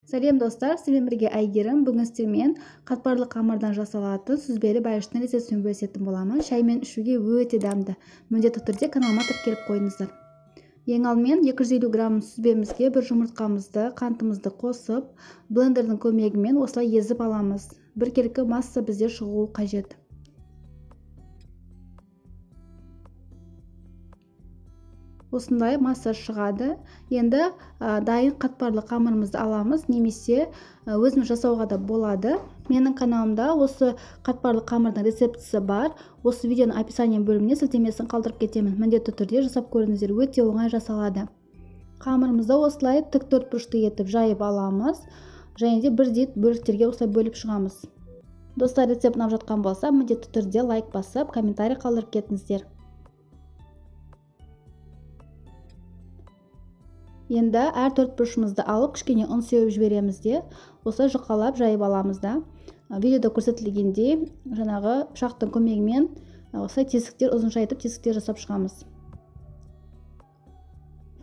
Сәлем достар, сіздермен бірге Әйгерім. Бүгін сіздермен қатпарлы қамырдан жасалатын сүзбелі бәліштің рецептісін бөлісетін боламын. Шаймен ішуге өте дәмді. Міндетті түрде каналыма тіркеліп қойыңыздар. Ең алдымен 250 грамм сүзбемізге бір жұмыртқамызды, қантымызды қосып, блендердің көмегімен осылай езіп аламыз. Біркелкі масса бізде шығуы қажет. Осындай масса шығады. Енді дайын қатпарлы қамырымызды аламыз, немесе өзіміз жасауға да болады. Менің каналымда осы қатпарлы қамырдың рецептісі бар. Осы видеоның описание бөліміне сілтемесін қалдырып кетемін. Міндетті түрде жасап көріңіздер, өте оңай жасалады. Қамырымызды осылай тік төртбұрышты етіп жайып аламыз, және де бірдей бөліктерге осылай бөліп шығамыз. Достар, рецепт ұнап жатқан болса, міндетті түрде лайк басып, комментарий қалдырып кетіңіздер. Енді әр төртбұрышымызды алып, кішкене ұн сеуіп жібереміз де, осылай жұқалап жайып аламыз да. Видеода көрсетілгендей, жаңағы пышақтың көмегімен осылай тесіктер, ұзынша етіп тесіктер жасап шығамыз.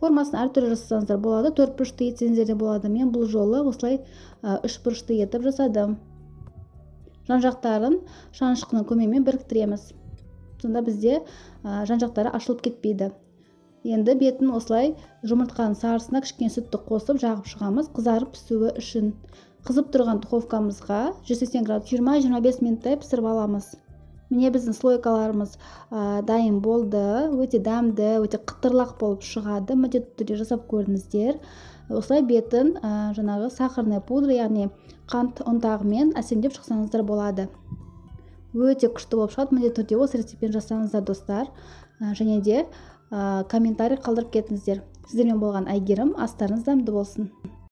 Формасын әртүрлі жасасаңыздар болады, төртбұрышты етсеңіздер де болады. Мен бұл жолы осылай үшбұрышты етіп жасадым. Жан-жақтарын шанышқының көмегімен біріктіреміз. Сонда бізде жан-жақтары ашылып кетпейді. Енді бетін осылай жұмыртқаның сарысына кішкене сүтті қосып жағып шығамыз, қызарып пісуі үшін. Қызып тұрған духовкамызға 180 градус 20-25 минуттай пісіріп аламыз. Міне біздің слойкаларымыз дайын болды. Өте дәмді, өте қытырлақ болып шығады. Міндетті түрде жасап көріңіздер. Осылай бетін жаңағы сахарный пудра, яғни қант ұнтағымен әсемдеп шықсаңыздар болады. Өте күшті болып шығады. Міндетті түрде осы рецептпен жасаңыздар достар. Және де комментарий қалдырып кетіңіздер. Сіздермен болған Әйгерім, астарыңыз дәмді болсын.